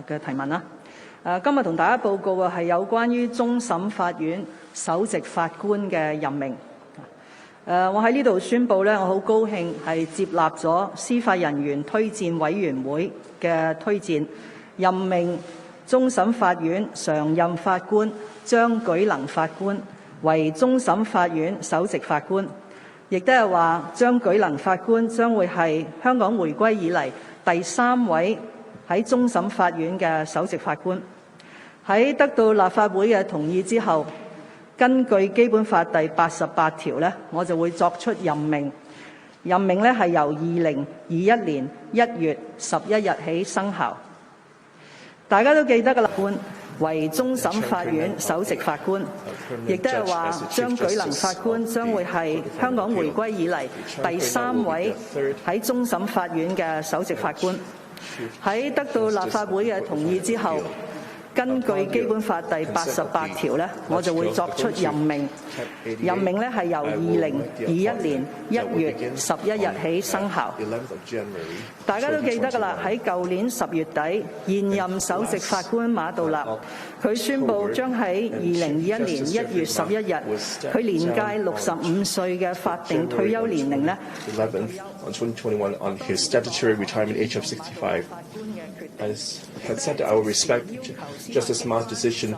嘅提問啦。今日同大家報告嘅係有關於終審法院首席法官嘅任命。我喺呢度宣布咧，我好高興係接納咗司法人員推薦委員會嘅推薦，任命終審法院常任法官張舉能法官為終審法院首席法官，亦都係話張舉能法官將會係香港回歸以嚟第3位喺終審法院嘅首席法官。喺得到立法會嘅同意之後，根據基本法第88條咧，我就會作出任命。任命咧係由2021年1月11日起生效。大家都記得嘅啦，官為終審法院首席法官，亦都係話張舉能法官將會係香港回歸以嚟第3位喺終審法院嘅首席法官。喺得到立法會嘅同意之後，根據基本法第88條咧，我就會作出任命。任命咧係由2021年1月11日起生效。大家都記得㗎啦，喺舊年10月底，現任首席法官馬道立，佢宣布將喺2021年1月11日，佢年屆65歲嘅法定退休年齡咧。On 2021, on his statutory retirement age of 65, I had said that I would respect Justice Ma's decision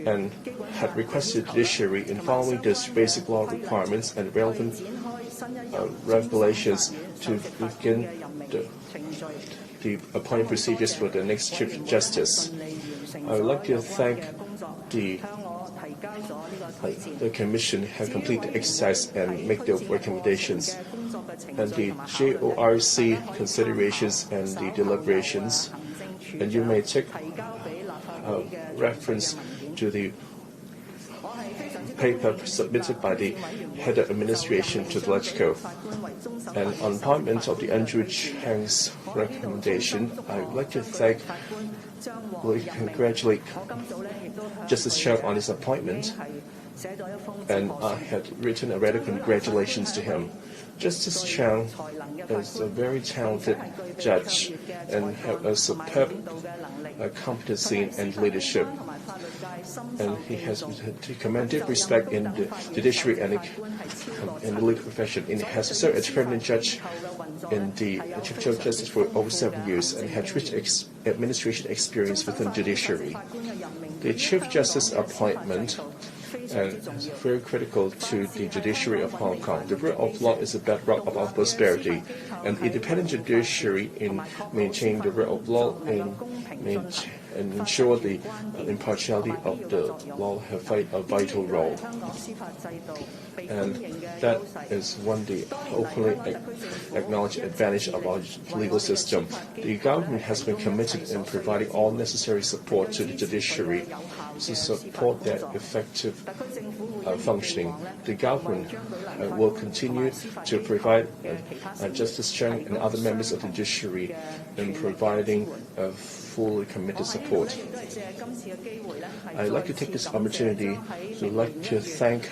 and had requested the judiciary in following the basic law requirements and relevant regulations to begin the appointment procedures for the next Chief Justice. I would like to thank the Commission have completed the exercise and make their recommendations. And the JORC considerations and the deliberations, and you may take reference to the paper submitted by the head of administration to the LegCo. And on appointment of the Andrew Chang's recommendation, I would like to congratulate Justice Chang on his appointment, and I had written a letter of congratulations to him. Justice Chang is a very talented judge and has a superb competency and leadership. And he has commanded respect in the judiciary and in the legal profession. And he has served as permanent judge in the Chief Justice for over 7 years and has rich administration experience within judiciary. The Chief Justice appointment is very critical to the judiciary of Hong Kong. The rule of law is the bedrock of our prosperity, and independent judiciary in maintaining the rule of law and ensure the impartiality of the law have played a vital role. And that is one of the openly acknowledged advantage of our legal system. The government has been committed in providing all necessary support to the judiciary to support their effective functioning. The government will continue to provide Justice Chang and other members of the judiciary in providing fully committed support. I'd like to take this opportunity to thank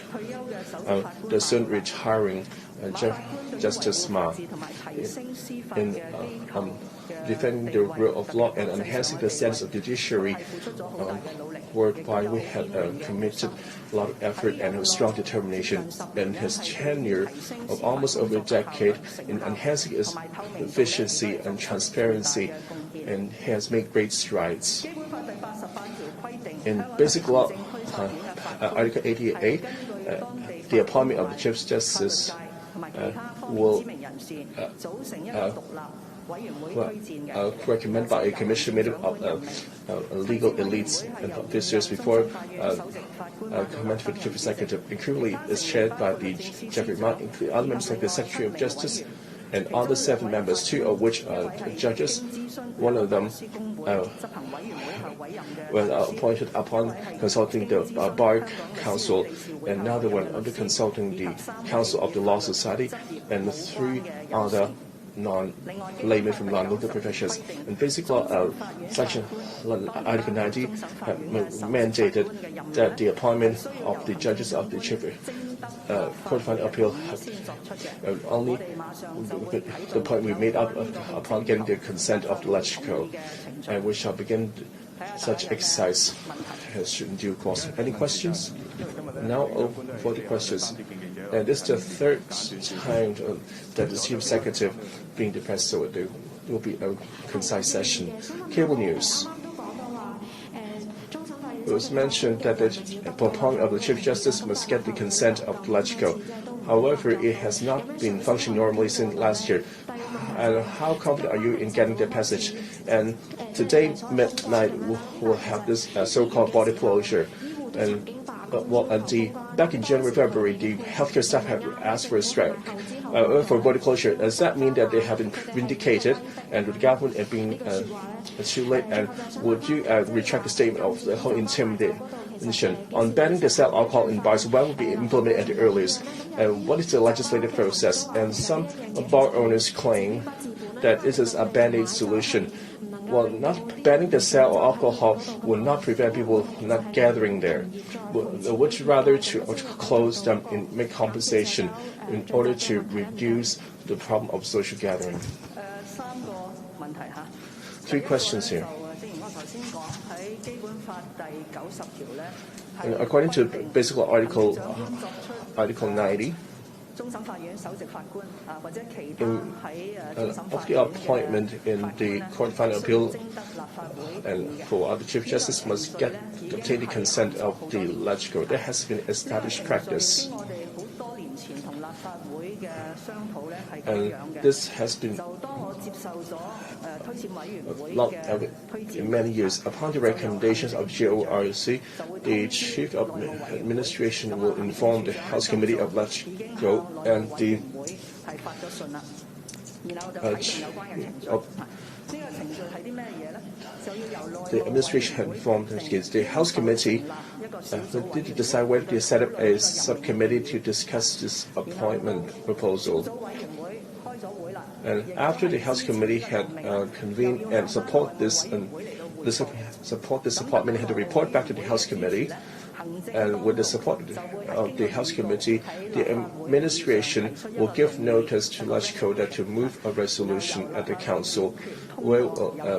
the soon retiring Justice Ma in defending the rule of law and enhancing the status of the judiciary. Whereby we have committed a lot of effort and a strong determination in his tenure of almost over a decade in enhancing its efficiency and transparency, and has made great strides. In basic law, Article 88, the appointment of the Chief Justice will recommended by a commission made up of legal elites and officers before commented for the Chief Executive. And currently is chaired by the Jeffrey Ma, including other members like the Secretary of Justice and other 7 members, 2 of which are judges. One of them was appointed upon consulting the Bar Council, and another one under consulting the Council of the Law Society, and 3 other non-laymen from non-legal professions. In basic law, Section Article 90 mandated that the appointment of the judges of the Chief Court of Final Appeal only the point we made up upon getting the consent of the LegCo, and we shall begin such exercise in due course. Any questions? Now for the questions. And this is the third time that the Chief Executive being depressed, so there will be a concise session. Cable news. It was mentioned that the proponent of the Chief Justice must get the consent of the LegCo. However, it has not been functioning normally since last year. And how confident are you in getting the passage? And today, midnight, we'll have this so-called body closure. And back in January, February, the healthcare staff have asked for a strike, for body closure. Does that mean that they have been vindicated and the government have been too late? And would you retract the statement of the whole intimidation on banning the sale of alcohol in bars? When will be implemented at the earliest? And what is the legislative process? And some bar owners claim that this is a band-aid solution. Well, not banning the sale of alcohol will not prevent people not gathering there. Would you rather to close them and make compensation in order to reduce the problem of social gathering? 3 questions here. And according to Basic Law Article 90, of the appointment in the Court of Final Appeal and for the Chief Justice must obtain the consent of the LegCo. That has been established practice. And this has been in many years. Upon the recommendations of GORC, the Chief of Administration will inform the House Committee of LegCo and the administration had informed the House Committee did decide whether to set up a subcommittee to discuss this appointment proposal. And after the House Committee had convened and support this appointment, had to report back to the House Committee. And with the support of the House Committee, the administration will give notice to LegCo that to move a resolution at the Council where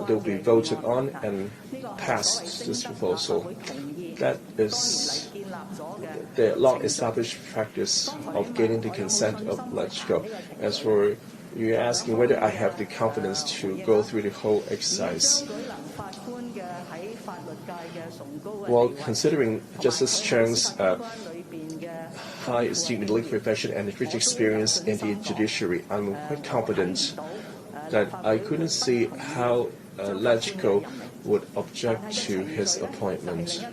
they will be voted on and passed this proposal. That is the long-established practice of getting the consent of LegCo. As for you asking whether I have the confidence to go through the whole exercise. Well, considering Justice Cheng's high esteem in the legal profession and his rich experience in the judiciary, I'm quite confident that I couldn't see how LegCo would object to his appointment.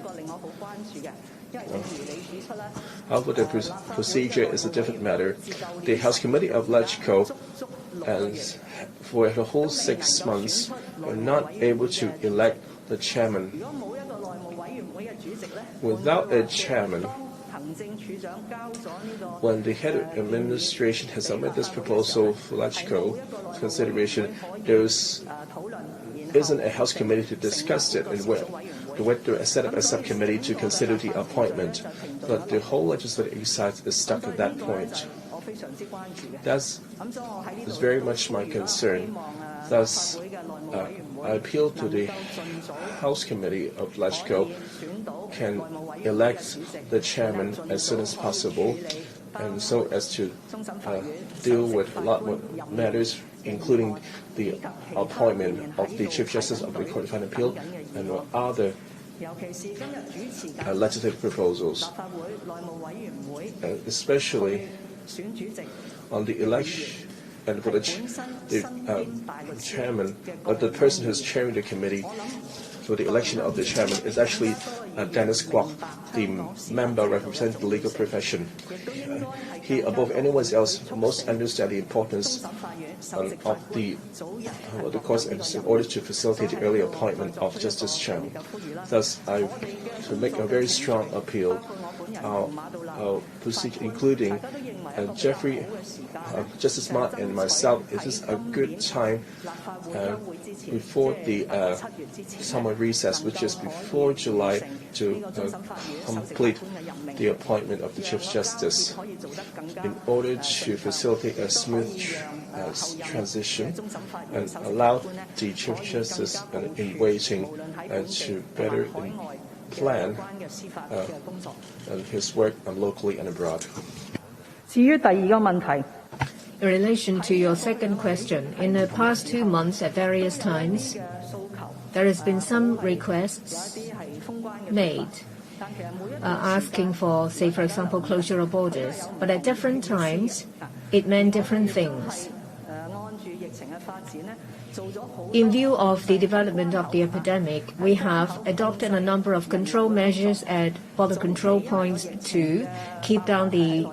However, the procedure is a different matter. The House Committee of LegCo, and for the whole 6 months, were not able to elect the chairman. Without a chairman, when the head of administration has submitted this proposal for LegCo consideration, there isn't a House Committee to discuss it, and the way to set up a subcommittee to consider the appointment. But the whole legislative exercise is stuck at that point. That's very much my concern. Thus, I appeal to the House Committee of LegCo can elect the chairman as soon as possible, and so as to deal with a lot more matters, including the appointment of the Chief Justice of the Court of Final Appeal and other legislative proposals, especially on the election. And for the chairman, the person who's chairing the committee for the election of the chairman is actually Dennis Kwok, the member representing the legal profession. He, above anyone else, most understands the importance of the course in order to facilitate the early appointment of Justice Cheng. Thus, to make a very strong appeal, our procedure, including Jeffrey, Justice Ma, and myself, it is a good time before the summer recess, which is before July, to complete the appointment of the Chief Justice in order to facilitate a smooth transition and allow the Chief Justice in waiting to better plan his work locally and abroad. 至於第二個問題， In relation to your second question, in the past 2 months at various times, there has been some requests made asking for, say, for example, closure of borders. But at different times, it meant different things. In view of the development of the epidemic, we have adopted a number of control measures at border control points to keep down the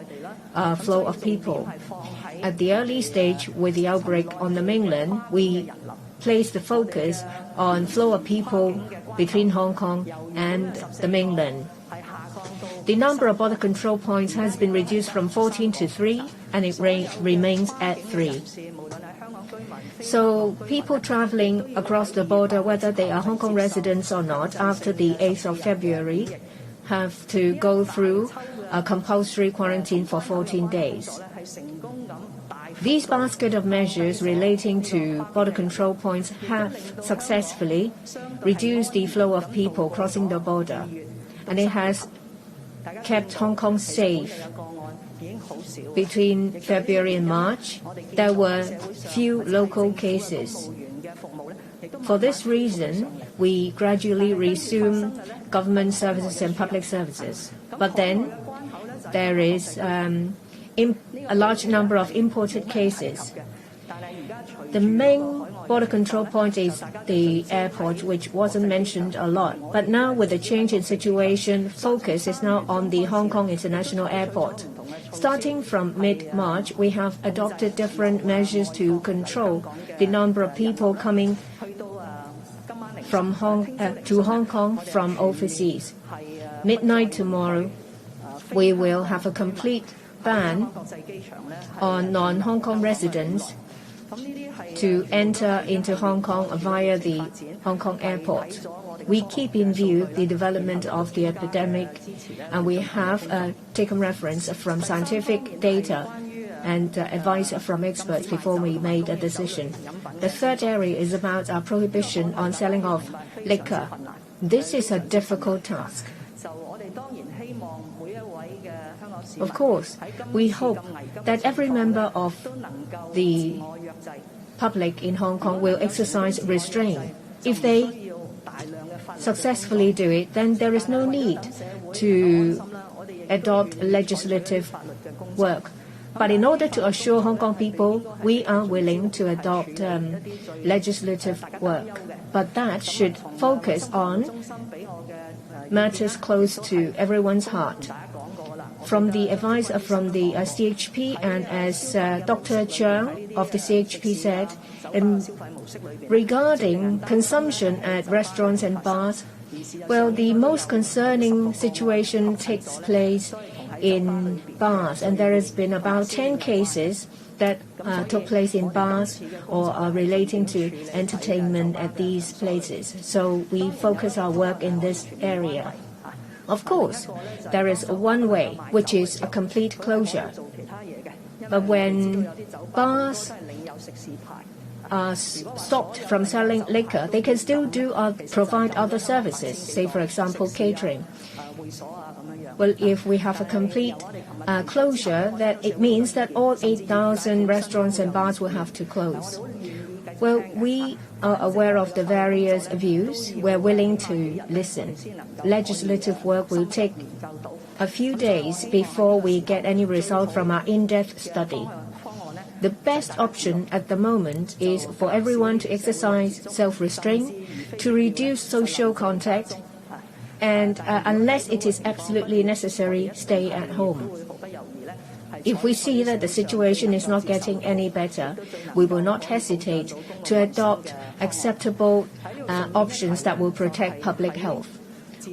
flow of people. At the early stage with the outbreak on the mainland, we placed the focus on flow of people between Hong Kong and the mainland. The number of border control points has been reduced from 14 to 3, and it remains at 3. So people traveling across the border, whether they are Hong Kong residents or not, after the 8th of February, have to go through a compulsory quarantine for 14 days. These basket of measures relating to border control points have successfully reduced the flow of people crossing the border, and it has kept Hong Kong safe. Between February and March, there were few local cases. For this reason, we gradually resume government services and public services. But then there is a large number of imported cases. The main border control point is the airport, which wasn't mentioned a lot. But now with the change in situation, focus is now on the Hong Kong International Airport. Starting from mid-March, we have adopted different measures to control the number of people coming from to Hong Kong from overseas. Midnight tomorrow, we will have a complete ban on non-Hong Kong residents to enter into Hong Kong via the Hong Kong airport. We keep in view the development of the epidemic, and we have taken reference from scientific data and advice from experts before we made a decision. The third area is about our prohibition on selling of liquor. This is a difficult task. Of course, we hope that every member of the public in Hong Kong will exercise restraint. If they successfully do it, then there is no need to adopt legislative work. But in order to assure Hong Kong people, we are willing to adopt legislative work. But that should focus on matters close to everyone's heart. From the advice from the CHP, and as Dr. Chiang of the CHP said, regarding consumption at restaurants and bars, well, the most concerning situation takes place in bars, and there has been about 10 cases that took place in bars or are relating to entertainment at these places. So we focus our work in this area. Of course, there is one way, which is a complete closure. But when bars are stopped from selling liquor, they can still provide other services, say, for example, catering. Well, if we have a complete closure, that it means that all 8,000 restaurants and bars will have to close. Well, we are aware of the various views. We're willing to listen. Legislative work will take a few days before we get any result from our in-depth study. The best option at the moment is for everyone to exercise self-restraint, to reduce social contact, and unless it is absolutely necessary, stay at home. If we see that the situation is not getting any better, we will not hesitate to adopt acceptable options that will protect public health.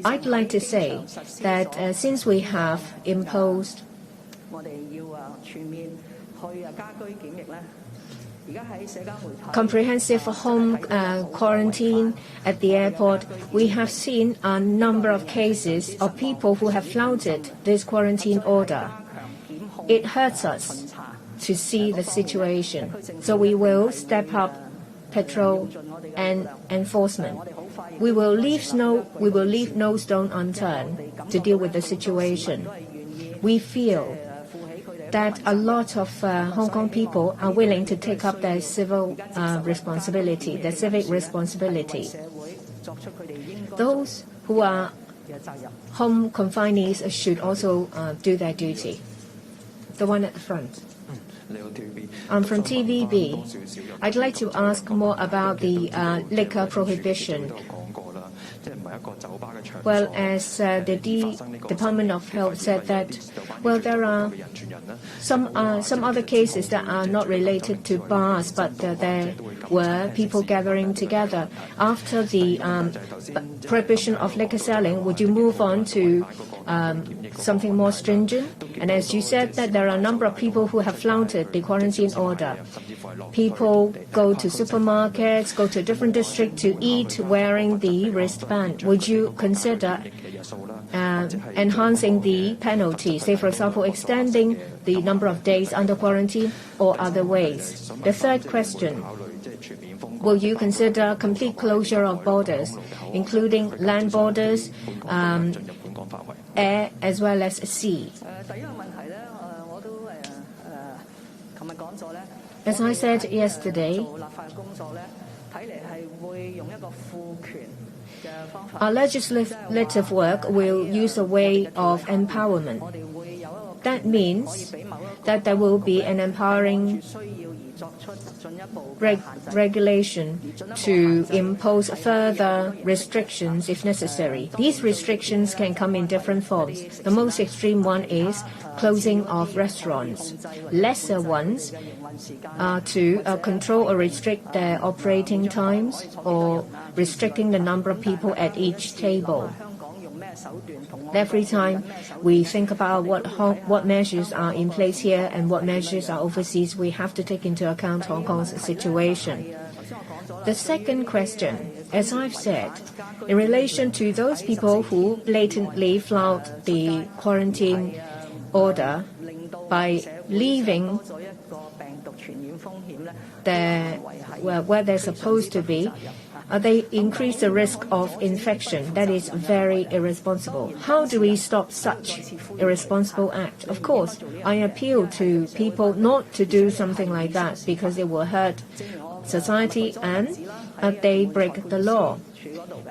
I'd like to say that since we have imposed comprehensive home quarantine at the airport, we have seen a number of cases of people who have flouted this quarantine order. It hurts us to see the situation, so we will step up patrol and enforcement. We will leave no stone unturned to deal with the situation. We feel that a lot of Hong Kong people are willing to take up their civic responsibility. Those who are home confinees should also do their duty. The one at the front. I'm from TVB. I'd like to ask more about the liquor prohibition. Well, as the Department of Health said that, well, there are some other cases that are not related to bars, but there were people gathering together. After the prohibition of liquor selling, would you move on to something more stringent? And as you said, that there are a number of people who have flouted the quarantine order. People go to supermarkets, go to a different district to eat wearing the wristband. Would you consider enhancing the penalty, say, for example, extending the number of days under quarantine or other ways? The third question, will you consider complete closure of borders, including land borders, air as well as sea? As I said yesterday, our legislative work will use a way of empowerment. That means that there will be an empowering regulation to impose further restrictions if necessary. These restrictions can come in different forms. The most extreme one is closing of restaurants. Lesser ones are to control or restrict their operating times or restricting the number of people at each table. Every time we think about what measures are in place here and what measures are overseas, we have to take into account Hong Kong's situation. The second question, as I've said, in relation to those people who blatantly flout the quarantine order by leaving where they're supposed to be, they increase the risk of infection. That is very irresponsible. How do we stop such irresponsible act? Of course, I appeal to people not to do something like that because it will hurt society and they break the law.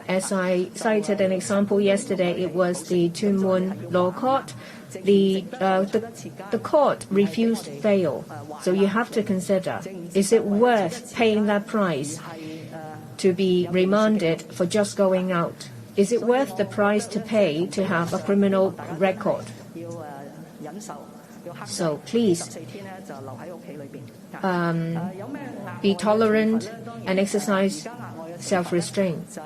As I cited an example yesterday, it was the Tuen Mun Law Court. The court refused bail. So you have to consider, is it worth paying that price to be remanded for just going out? Is it worth the price to pay to have a criminal record? So please be tolerant and exercise self-restraint.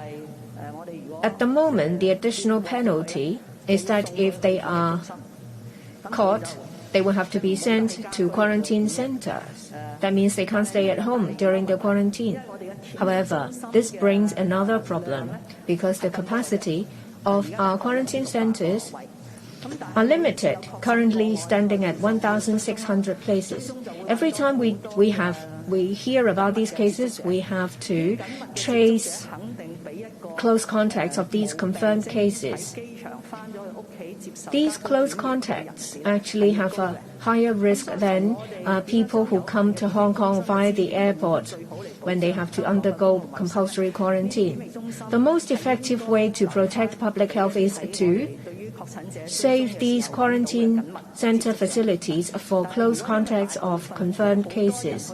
At the moment, the additional penalty is that if they are caught, they will have to be sent to quarantine centers. That means they can't stay at home during the quarantine. However, this brings another problem because the capacity of our quarantine centers are limited, currently standing at 1,600 places. Every time we hear about these cases, we have to trace close contacts of these confirmed cases. These close contacts actually have a higher risk than people who come to Hong Kong via the airport when they have to undergo compulsory quarantine. The most effective way to protect public health is to save these quarantine center facilities for close contacts of confirmed cases.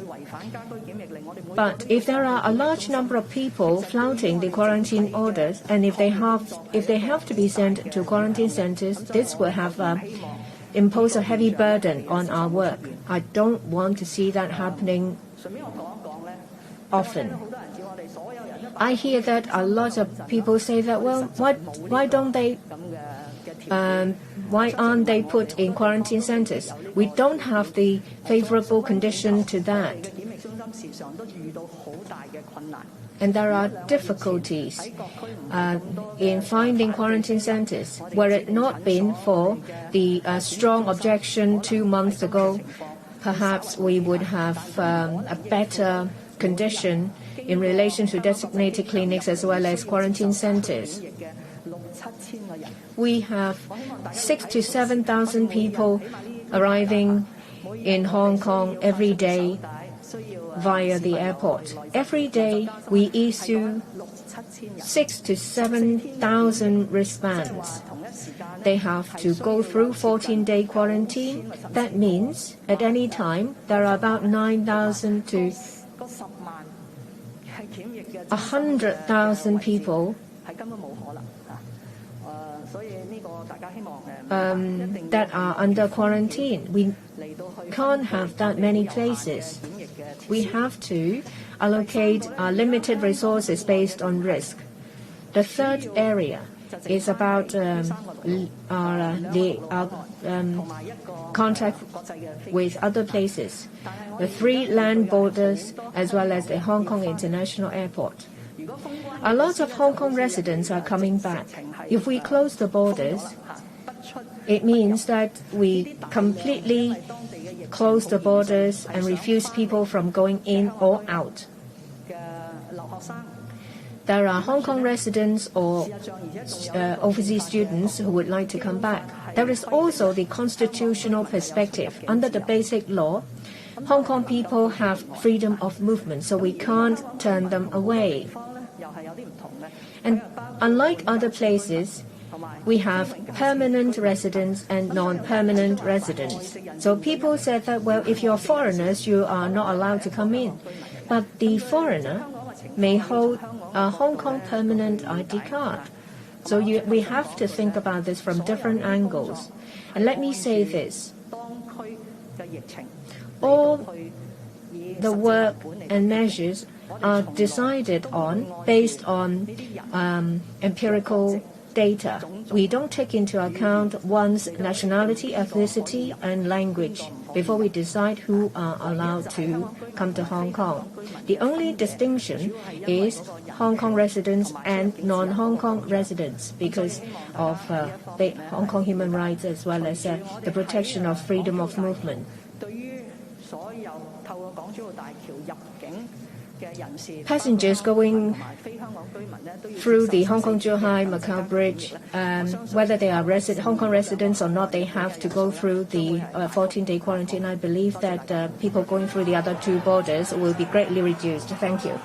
But if there are a large number of people flouting the quarantine orders, and if they have to be sent to quarantine centers, this will have impose a heavy burden on our work. I don't want to see that happening often. I hear that a lot of people say that, well, why don't they why aren't they put in quarantine centers? We don't have the favorable condition to that. And there are difficulties in finding quarantine centers. Were it not been for the strong objection 2 months ago, perhaps we would have a better condition in relation to designated clinics as well as quarantine centers. We have 6,000 to 7,000 people arriving in Hong Kong every day via the airport. Every day we issue 6,000 to 7,000 wristbands. They have to go through 14-day quarantine. That means at any time there are about 9,000 to 100,000 people that are under quarantine. We can't have that many places. We have to allocate limited resources based on risk. The third area is about contact with other places, the 3 land borders as well as the Hong Kong International Airport. A lot of Hong Kong residents are coming back. If we close the borders, it means that we completely close the borders and refuse people from going in or out. There are Hong Kong residents or overseas students who would like to come back. There is also the constitutional perspective. Under the Basic Law, Hong Kong people have freedom of movement, so we can't turn them away. And unlike other places, we have permanent residents and non-permanent residents. So people said that, well, if you're foreigners, you are not allowed to come in. But the foreigner may hold a Hong Kong permanent ID card. So we have to think about this from different angles. And let me say this. All the work and measures are decided on based on empirical data. We don't take into account one's nationality, ethnicity, and language before we decide who are allowed to come to Hong Kong. The only distinction is Hong Kong residents and non-Hong Kong residents because of the Hong Kong human rights as well as the protection of freedom of movement. Passengers going through the Hong Kong-Zhuhai-Macau Bridge, whether they are Hong Kong residents or not, they have to go through the 14-day quarantine. I believe that people going through the other 2 borders will be greatly reduced. Thank you.